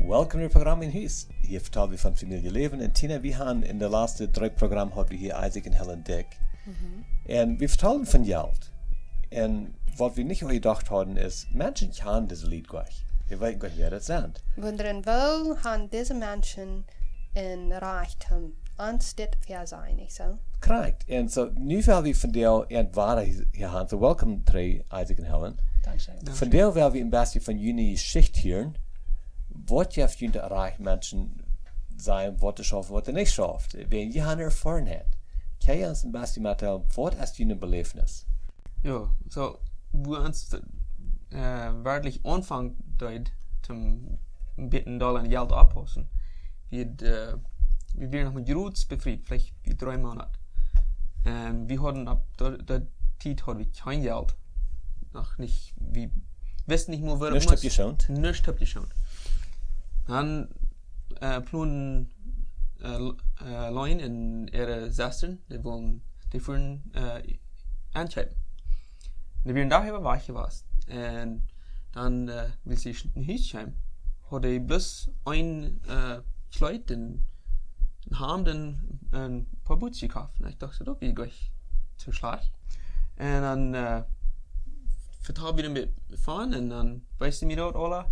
Welkom in Programm in Huis. Hier vertellen wir von Familie Leben. Und Tina, wir haben in der letzten 3 Programmen haben wir hier Isaac und Helen Dick. Und wir vertellen von Geld. Und was wir nicht gedacht haben, ist, Menschen kennen dieses Lied gleich. Wir wissen gar nicht, wer das sind. Wundern, wo haben diese Menschen in Reichtum anstatt für sein, nicht so? Correct. Und so, nu werden wir von der Ware hier haben. So, welkom drei, Isaac und Helen. Dankeschön. Von der werden wir ein bisschen von jene Schicht hören. Was hilft ihnen erreichen Menschen sein, was schafft, was nicht schafft. Wenn ihr eine Erfahrung habt, kann ihr uns ein bisschen mitteilen, was ist Ihre Belevenis? Ja, so, wo uns wirklich Anfang dort zum bitten Dollar Geld abpassen. Wir werden noch mit Roots befreit, vielleicht wie 3 Monate. Wir hatten ab der Zeit hatten wir kein Geld. Noch nicht, wir wissen nicht mehr, wer Nicht habt ihr schon? Nicht habt ihr schon. Dann planen Leute in ihre Sestern, die wollen anschreiben. Und wir daher war ich was. Und dann will sie ein Haus schreiben. Hatte ich bloß ein Schleut, den haben dann ein paar Boots gekauft. Und ich dachte, da bin ich gleich zu schlecht. Und dann vertraue wieder mit fahren und dann weißt du mir dort alle.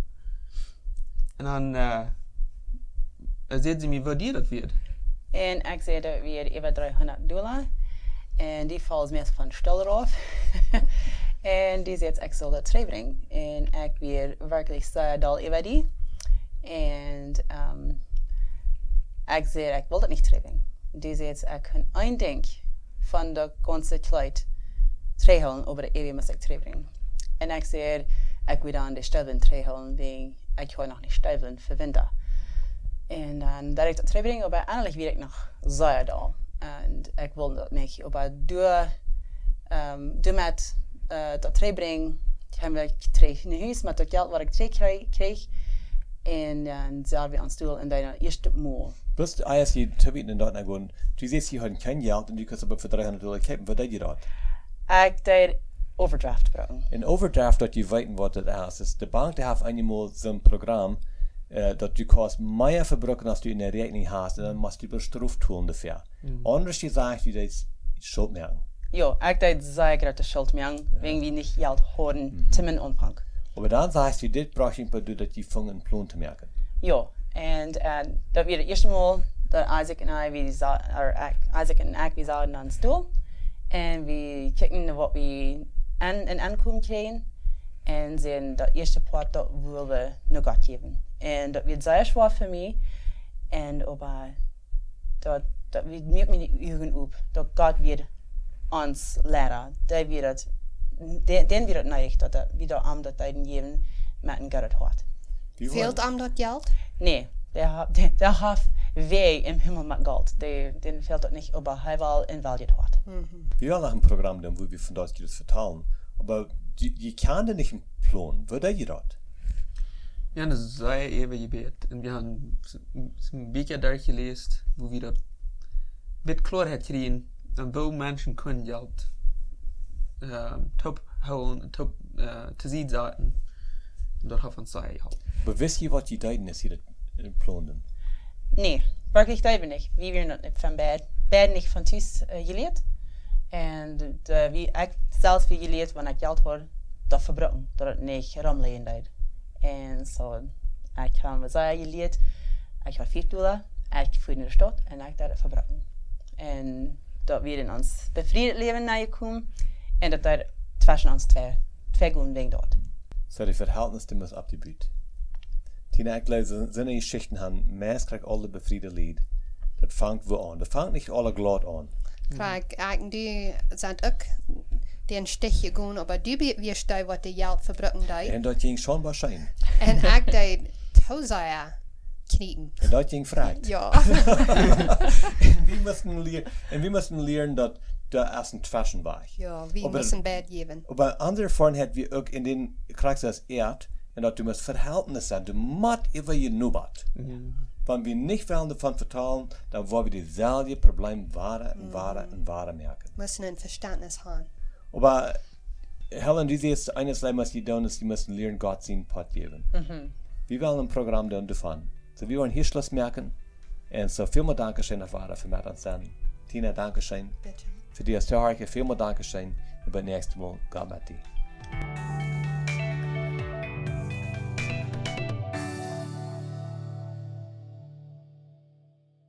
Und dann sehen sie mir, wo dir das wird. En ik zei dat weer über $300. En die valt meestal van stel af. En die zegt, ik zal dat terugbrengen. En ik weer werkelijk zeer dol über die. En ik zei, ik wil dat niet terugbrengen. Die zegt, ik kan één ding van de ganze tijd terughouden, over de eeuw moet ik terugbrengen. En ik zei, ik wil dan de stuiven terughouden, wegen ik ga nog niet stuiven voor winter. En dan dat ik dat terugbrengen, maar eigenlijk weet ik nog zeer dol. En ik wil dat niet, maar door met dat terugbrengen, gaan we terug naar huis met dat geld wat ik terugkrijg. En dan zullen we ons doen in de eerste maal. Bloß als je te weten in dat gewoon, du siehst, je hat kein Geld und du kannst aber für $300 kaufen. Was deed je dat? Ik deed overdraft gebruiken. In overdraft dat je weten wat dat is. Dus de bank heeft eenmaal zo'n programma dat je kost meer verbruiken als du in der Rechnung hast. En dan musst du bestraft tun dafür. Anders gesagt, du das Schuld merken. Ja, ik deed zeer grote schuld merken, wegen we niet geld horen te mijn omvang. Aber dann sagst du, das brauchst du, dass die fangen einen Plan zu merken. Ja, en dat weer het eerste maal dat Isaac en ik zaten aan de stoel. En we kijken naar wat we aankomen krijgen. En zijn dat eerste part dat willen we nog God geven. En dat wordt zeer zwaar voor mij. En dat we merken met de ogen op. Dat God weer ons leren. Den wird het nodig, dat we dat aan dat geven met een God hart. Fehlt am dat geld? Nee, der hat wij im Himmel met Geld. Den fehlt dat niet, aber hij wel in weljet hart. Wir haben noch ein Programm, wo wir von das vertalen. Aber je kann nicht einen Plan. Wo deed je dat? Ja, das ist sehr ewig gebet. Und wir haben ein Bücher durchgelesen, wo wir das mit Klarheit kriegen, wo Menschen können Geld top holen, top zu sehen zaten. Und das hat uns sehr geholfen. Aber wisst ihr, was je deiden ist hier in Planen? Nee, wirklich dat we niet. We werden niet van bed niet van thuis geleerd. En wie ik zelfs weer geleerd, wanneer ik geld hoor, dat verbruiken, dat het niet ramleen deed. En zo, ik heb me zeer geleerd, ik had $5, ik voer naar de stad en ik deed het verbruiken. En dat we in ons bevrijd leven naar je komen en dat er tussen ons twee goede dingen doet. So, die Verhältnis, die muss abgebaut. Tina, ich glaube, so eine Geschichten haben, meist kriegt alle befriedete Lied. Das fängt wo an? Das fängt nicht alle glatt an. Kijk, die zijn ook den Stich gegaan, aber die wist hij wat de geld verbruiken deed. En dat ging schon wahrscheinlich. En ik deed tauzier knieten. En dat ging vragt. Ja. En we müssen lernen, dat der ersten Fashion war. Ja, wir müssen Bett geben. Aber andere Formen hat wir auch in den kriegst das Erd, und dass du musst Verhältnis sein, du musst über je nubat. Wenn wir nicht wollen davon vertalen, dann wollen wir dieselbe Problem wahrer merken. Müssen ein Verständnis haben. Aber Helen, du siehst, eines was die tun ist, die müssen lernen, Gott seinen Pot geben. wir wollen ein Programm davon. So, wir wollen hier Schluss merken. Und so, vielmal Dankeschön auf Vater für mit uns dann. Tina, Dankeschön. Bitte. Für die Erste, vielmal Dankeschön. Und beim nächsten Mal, Gott mit dir.